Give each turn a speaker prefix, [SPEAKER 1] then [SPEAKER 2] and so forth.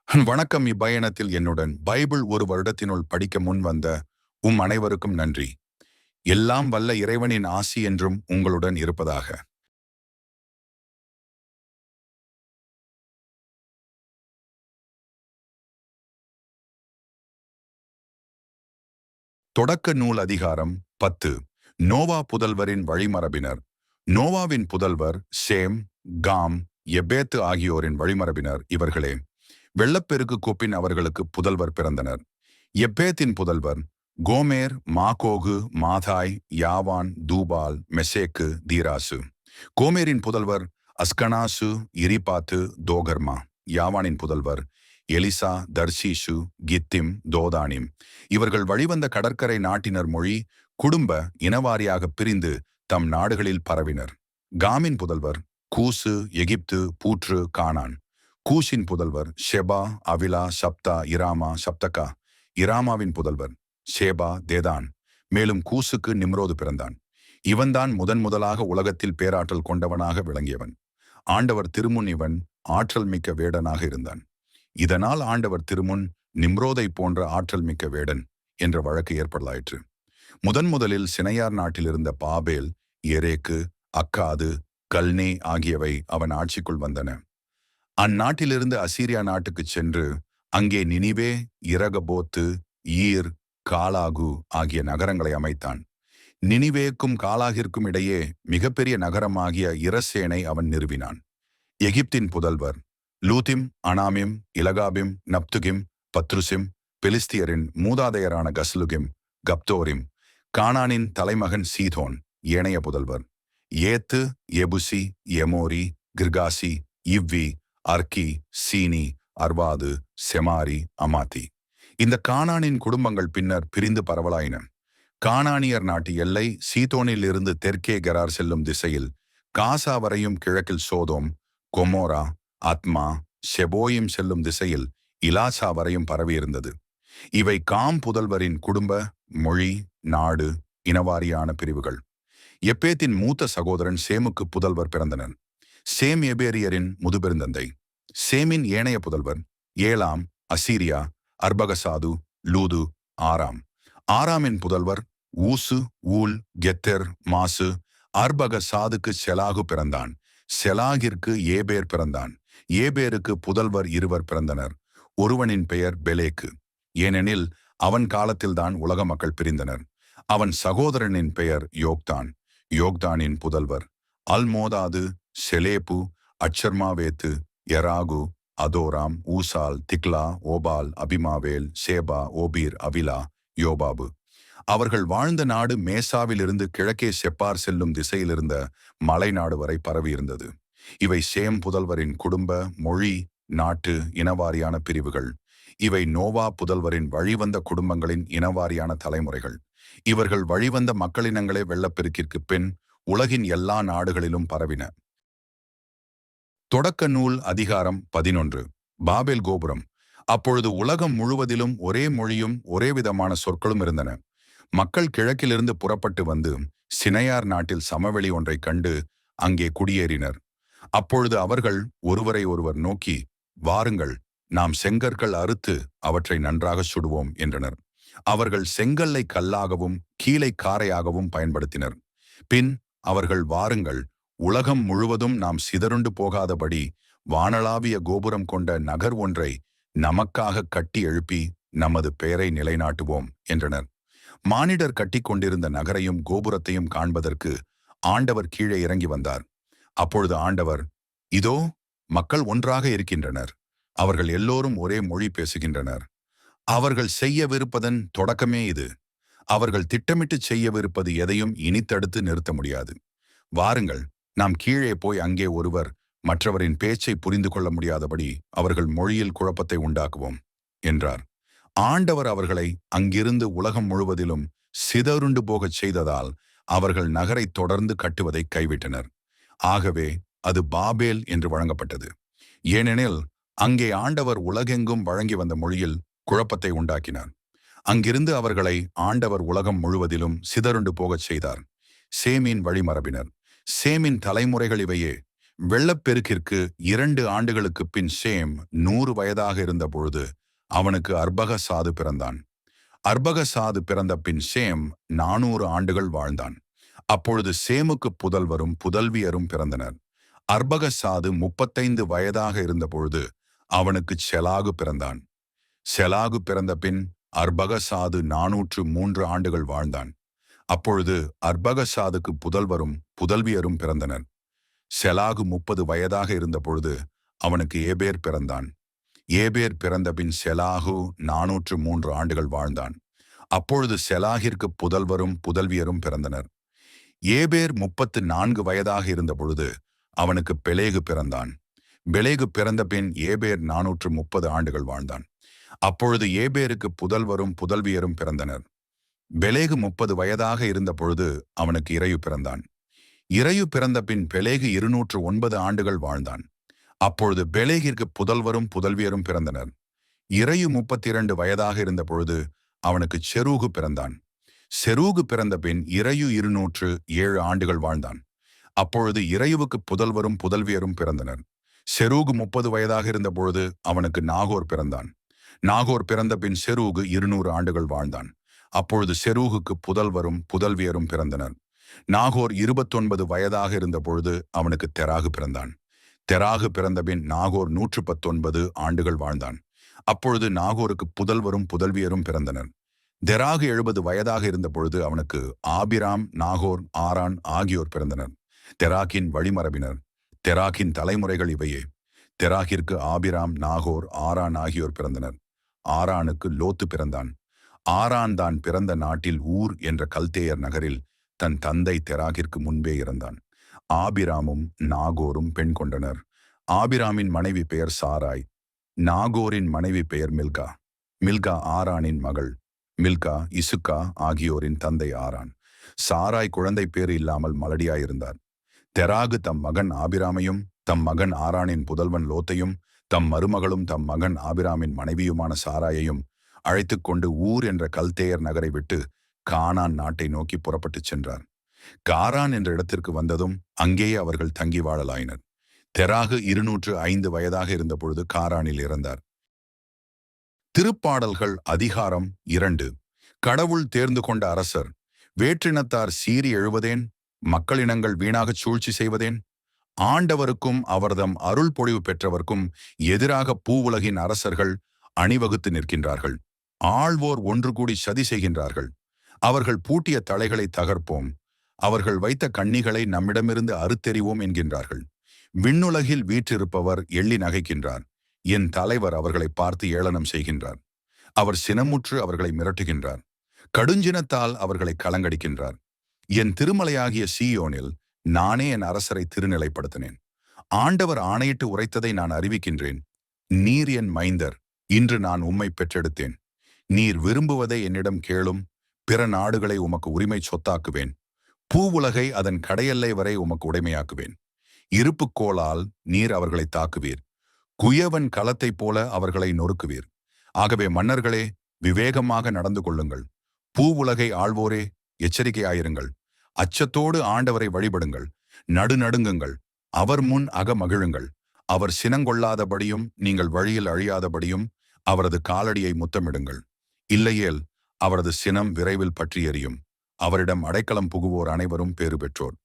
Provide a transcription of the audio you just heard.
[SPEAKER 1] வணக்கம். இப்பயணத்தில் என்னுடன் பைபிள் ஒரு வருடத்தினுள் படிக்க முன் வந்த அனைவருக்கும் நன்றி. எல்லாம் வல்ல இறைவனின் ஆசி என்றும் உங்களுடன் இருப்பதாக. தொடக்க நூல் அதிகாரம் 10. நோவா புதல்வரின் வழிமரபினர். நோவாவின் புதல்வர் சேம், காம், எபேத்து ஆகியோரின் வழிமரபினர் இவர்களே. வெள்ளப்பெருக்கு கூப்பின் அவர்களுக்கு புதல்வர் பிறந்தனர். எப்பேத்தின் புதல்வர் கோமேர், மாகோகு, மாதாய், யாவான், தூபால், மெசேக்கு, தீராசு. கோமேரின் புதல்வர் அஸ்கனாசு, இரிபாத்து, தோகர்மா. யாவானின் புதல்வர் எலிசா, தர்சீஷு, கித்திம், தோதானிம். இவர்கள் வழிவந்த கடற்கரை நாட்டினர் மொழி, குடும்ப, இனவாரியாக பிரிந்து தம் நாடுகளில் பரவினர். காமின் புதல்வர் கூசு, எகிப்து, பூற்று, கானான். கூஷின் புதல்வர் ஷெபா, அவிலா, சப்தா, இராமா, சப்தகா. இராமாவின் புதல்வர் ஷேபா, தேதான். மேலும் கூசுக்கு நிம்ரோது பிறந்தான். இவன்தான் முதலாக உலகத்தில் பேராற்றல் கொண்டவனாக விளங்கியவன். ஆண்டவர் திருமுன் இவன் ஆற்றல் மிக்க வேடனாக இருந்தான். இதனால் ஆண்டவர் திருமுன் நிம்ரோதை போன்ற ஆற்றல் மிக்க வேடன் என்ற வழக்கு ஏற்படலாயிற்று. முதலில் சினையார் நாட்டில் இருந்த பாபேல், எரேக்கு, அக்காது, கல்னே ஆகியவை அவன் ஆட்சிக்குள் வந்தன. அந்நாட்டிலிருந்து அசீரியா நாட்டுக்குச் சென்று அங்கே நினிவே, இரகபோத்து, ஈர், காலாகு ஆகிய நகரங்களை அமைத்தான். நினிவேக்கும் காலாகிற்கும் இடையே மிகப்பெரிய நகரமாகிய இரசேனை அவன் நிறுவினான். எகிப்தின் புதல்வர் லூதிம், அனாமிம், இலகாபிம், நப்துகிம், பத்ருசிம். பெலிஸ்தியரின் மூதாதையரான கஸ்லுகிம், கப்தோரிம். கானானின் தலைமகன் சீதோன் ஏனைய புதல்வர் ஏத்து, எபுசி, எமோரி, கிர்காசி, இவ்வி, அர்கி, சீனி, அர்வாது, செமாரி, அமாத்தி. இந்த கானானின் குடும்பங்கள் பின்னர் பிரிந்து பரவலாயின. கானானியர் நாட்டு எல்லை சீதோனில் இருந்து தெற்கே கெரார் செல்லும் திசையில் காசா வரையும், கிழக்கில் சோதோம், கொமோரா, அத்மா, ஷெபோயிம் செல்லும் திசையில் இலாசா வரையும் பரவியிருந்தது. இவை காம் புதல்வரின் குடும்ப, மொழி, நாடு, இனவாரியான பிரிவுகள். எப்பேத்தின் மூத்த சகோதரன் சேமுக்கு புதல்வர் பிறந்தனர். சேம் எபேரியரின் முதுபெருந்தந்தை. சேமின் ஏனைய புதல்வர் ஏலாம், அசீரியா, அர்பகசாது, லூது, ஆராம். ஆராமின் புதல்வர் ஊசு, ஊல், கெத்தெர், மாசு. அர்பகசாதுக்கு செலாகு பிறந்தான். செலாகிற்கு ஏபேர் பிறந்தான். ஏபேருக்கு புதல்வர் இருவர் பிறந்தனர். ஒருவனின் பெயர் பெலேக்கு, ஏனெனில் அவன் காலத்தில்தான் உலக மக்கள் பிரிந்தனர். அவன் சகோதரனின் பெயர் யோக்தான். யோக்தானின் புதல்வர் அல்மோதாது, செலேப்பு, அச்சர்மாவேத்து, எராகு, அதோராம், ஊசால், திக்லா, ஓபால், அபிமாவேல், சேபா, ஓபீர், அவிலா, யோபாபு. அவர்கள் வாழ்ந்த நாடு மேசாவிலிருந்து கிழக்கே செப்பார் செல்லும் திசையிலிருந்த மலைநாடு வரை பரவியிருந்தது. இவை சேம் புதல்வரின் குடும்ப, மொழி, நாட்டு, இனவாரியான பிரிவுகள். இவை நோவா புதல்வரின் வழிவந்த குடும்பங்களின் இனவாரியான தலைமுறைகள். இவர்கள் வழிவந்த மக்களினங்களே வெள்ளப்பெருக்கிற்கு பின் உலகின் எல்லா நாடுகளிலும் பரவின. தொடக்க நூல் அதிகாரம் 11. பாபேல் கோபுரம். அப்பொழுது உலகம் முழுவதிலும் ஒரே மொழியும் ஒரே விதமான சொற்களும் இருந்தன. மக்கள் கிழக்கிலிருந்து புறப்பட்டு வந்து சினையார் நாட்டில் சமவெளி ஒன்றை கண்டு அங்கே குடியேறினர். அப்பொழுது அவர்கள் ஒருவரை ஒருவர் நோக்கி, வாருங்கள், நாம் செங்கற்கள் அறுத்து அவற்றை நன்றாக சுடுவோம் என்றனர். அவர்கள் செங்கல்லை கல்லாகவும் கீழை காரையாகவும் பயன்படுத்தினர். பின் அவர்கள், வாருங்கள், உலகம் முழுவதும் நாம் சிதறுண்டு போகாதபடி வானளாவிய கோபுரம் கொண்ட நகர் ஒன்றை நமக்காக கட்டி எழுப்பி நமது பெயரை நிலைநாட்டுவோம் என்றனர். மானிடர் கட்டி கொண்டிருந்த நகரையும் கோபுரத்தையும் காண்பதற்கு ஆண்டவர் கீழே இறங்கி வந்தார். அப்பொழுது ஆண்டவர், இதோ மக்கள் ஒன்றாக இருக்கின்றனர். அவர்கள் எல்லோரும் ஒரே மொழி பேசுகின்றனர். அவர்கள் செய்யவிருப்பதன் தொடக்கமே இது. அவர்கள் திட்டமிட்டு செய்யவிருப்பது எதையும் இனி தடுத்து நிறுத்த முடியாது. வாருங்கள், நாம் கீழே போய் அங்கே ஒருவர் மற்றவரின் பேச்சை புரிந்து கொள்ள முடியாதபடி அவர்கள் மொழியில் குழப்பத்தை உண்டாக்குவோம் என்றார். ஆண்டவர் அவர்களை அங்கிருந்து உலகம் முழுவதிலும் சிதறுண்டு போகச் செய்ததால் அவர்கள் நகரை தொடர்ந்து கட்டுவதை கைவிட்டனர். ஆகவே அது பாபேல் என்று வழங்கப்பட்டது. ஏனெனில் அங்கே ஆண்டவர் உலகெங்கும் வழங்கி வந்த மொழியில் குழப்பத்தை உண்டாக்கினார். அங்கிருந்து அவர்களை ஆண்டவர் உலகம் முழுவதிலும் சிதறுண்டு போகச் செய்தார். சேமின் வழிமரபினர். சேமின் தலைமுறைகள் இவையே. வெள்ளப்பெருக்கிற்கு 2 ஆண்டுகளுக்கு பின் ஷேம் 100 வயதாக இருந்த பொழுது அவனுக்கு அர்பகசாது பிறந்தான். அர்பகசாது பிறந்த பின் ஷேம் 400 ஆண்டுகள் வாழ்ந்தான். அப்பொழுது சேமுக்கு புதல்வரும் புதல்வியரும் பிறந்தனர். அர்பகசாது 35 வயதாக இருந்தபொழுது அவனுக்கு செலாகு பிறந்தான். செலாகு பிறந்த பின் அர்பகசாது 403 ஆண்டுகள் வாழ்ந்தான். அப்பொழுது அர்பகசாதுக்கு புதல்வரும் புதல்வியரும் பிறந்தனர். செலாகு 30 வயதாக இருந்தபொழுது அவனுக்கு ஏபேர் பிறந்தான். ஏபேர் பிறந்த பின் செலாகு 403 ஆண்டுகள் வாழ்ந்தான். அப்பொழுது செலாகிற்கு புதல்வரும் புதல்வியரும் பிறந்தனர். ஏபேர் 34 வயதாக இருந்தபொழுது அவனுக்கு பெலேகு பிறந்தான். பெலேகு பிறந்த பின் ஏபேர் 430 ஆண்டுகள் வாழ்ந்தான். அப்பொழுது ஏபேருக்கு புதல்வரும் புதல்வியரும் பிறந்தனர். பெலேகு 30 வயதாக இருந்த பொழுது அவனுக்கு இரையு பிறந்தான். இரையு பிறந்த பின் பெலேகு 209 ஆண்டுகள் வாழ்ந்தான். அப்பொழுது பெலேகிற்கு புதல்வரும் புதல்வியரும் பிறந்தனர். இரையு 32 வயதாக இருந்த பொழுது அவனுக்கு செரூகு பிறந்தான். செரூகு பிறந்த பின் இரையு 207 ஆண்டுகள் வாழ்ந்தான். அப்பொழுது இரையுவுக்கு புதல்வரும் புதல்வியரும் பிறந்தனர். செரூகு 30 வயதாக இருந்த பொழுது அவனுக்கு நாகோர் பிறந்தான். நாகோர் பிறந்த பின் செரூகு 200 ஆண்டுகள் வாழ்ந்தான். அப்பொழுது செரூகுக்கு புதல்வரும் புதல்வியரும் பிறந்தனர். நாகோர் 29 வயதாக இருந்த பொழுது அவனுக்கு தெராகு பிறந்தான். தெராகு பிறந்த பின் நாகோர் 119 ஆண்டுகள் வாழ்ந்தான். அப்பொழுது நாகோருக்கு புதல்வரும் புதல்வியரும் பிறந்தனர். தெராகு 70 வயதாக இருந்த பொழுது அவனுக்கு ஆபிராம், நாகோர், ஆரான் ஆகியோர் பிறந்தனர். தெராக்கின் வழிமரபினர். தெராக்கின் தலைமுறைகள் இவையே. தெராகிற்கு ஆபிராம், நாகோர், ஆரான் ஆகியோர் பிறந்தனர். ஆரானுக்கு லோத்து பிறந்தான். ஆரான் தான் பிறந்த நாட்டில் ஊர் என்ற கல்தேயர் நகரில் தன் தந்தை தெராகிற்கு முன்பே இறந்தான். ஆபிராமும் நாகோரும் பெண் கொண்டனர். ஆபிராமின் மனைவி பெயர் சாராய். நாகோரின் மனைவி பெயர் மில்கா. மில்கா ஆரானின் மகள். மில்கா இசுக்கா ஆகியோரின் தந்தை ஆரான். சாராய் குழந்தை பேறு இல்லாமல் மலடியாயிருந்தார். தெராகு தம் மகன் ஆபிராமையும் தம் மகன் ஆரானின் புதல்வன் லோத்தையும் தம் மருமகளும் தம் மகன் ஆபிராமின் மனைவியுமான சாராயையும் அழைத்து கொண்டு ஊர் என்ற கல்தேயர் நகரை விட்டு கானான் நாட்டை நோக்கி புறப்பட்டுச் சென்றார். காரான் என்ற இடத்திற்கு வந்ததும் அங்கேயே அவர்கள் தங்கி வாழலாயினர். தெராகு 205 வயதாக இருந்தபொழுது காரானில் இறந்தார். திருப்பாடல்கள் அதிகாரம் 2. கடவுள் தேர்ந்து கொண்ட அரசர். வேற்றினத்தார் சீறி எழுவதேன்? மக்களினங்கள் வீணாகச் சூழ்ச்சி செய்வதேன்? ஆண்டவருக்கும் அவர்தம் அருள் பொழிவு பெற்றவர்க்கும் எதிராக பூவுலகின் அரசர்கள் அணிவகுத்து நிற்கின்றார்கள். ஆள்வோர் ஒன்று கூடி சதி செய்கின்றார்கள். அவர்கள் பூட்டிய தலைகளை தகர்ப்போம், அவர்கள் வைத்த கண்ணிகளை நம்மிடமிருந்து அறுத்தெறிவோம் என்கின்றார்கள். விண்ணுலகில் வீற்றிருப்பவர் எள்ளி நகைக்கின்றார். என் தலைவர் அவர்களை பார்த்து ஏளனம் செய்கின்றார். அவர் சினமுற்று அவர்களை மிரட்டுகின்றார். கடுஞ்சினத்தால் அவர்களை கலங்கடிக்கின்றார். என் திருமலையாகிய சீயோனில் நானே என் அரசரை திருநிலைப்படுத்தினேன். ஆண்டவர் ஆணையிட்டு உரைத்ததை நான் அறிவிக்கின்றேன். நீர் என் மைந்தர், இன்று நான் உம்மை பெற்றெடுத்தேன். நீர் விரும்புவதை என்னிடம் கேளும். பிற நாடுகளை உமக்கு உரிமை சொத்தாக்குவேன். பூவுலகை அதன் கடையெல்லை வரை உமக்கு உடைமையாக்குவேன். இருப்புக்கோளால் நீர் அவர்களை தாக்குவீர். குயவன் களத்தைப் போல அவர்களை நொறுக்குவீர். ஆகவே மன்னர்களே, விவேகமாக நடந்து கொள்ளுங்கள். பூவுலகை ஆள்வோரே, எச்சரிக்கையாயிருங்கள். அச்சத்தோடு ஆண்டவரை வழிபடுங்கள். நடுநடுங்குங்கள். அவர் முன் அகமகிழுங்கள். அவர் சினங்கொள்ளாதபடியும் நீங்கள் வழியில் அழியாதபடியும் அவரது காலடியை முத்தமிடுங்கள். இல்லையேல் அவரது சினம் விரைவில் பற்றி எரியும். அவரிடம் அடைக்கலம் புகுவோர் அனைவரும் பேறு பெற்றோர்.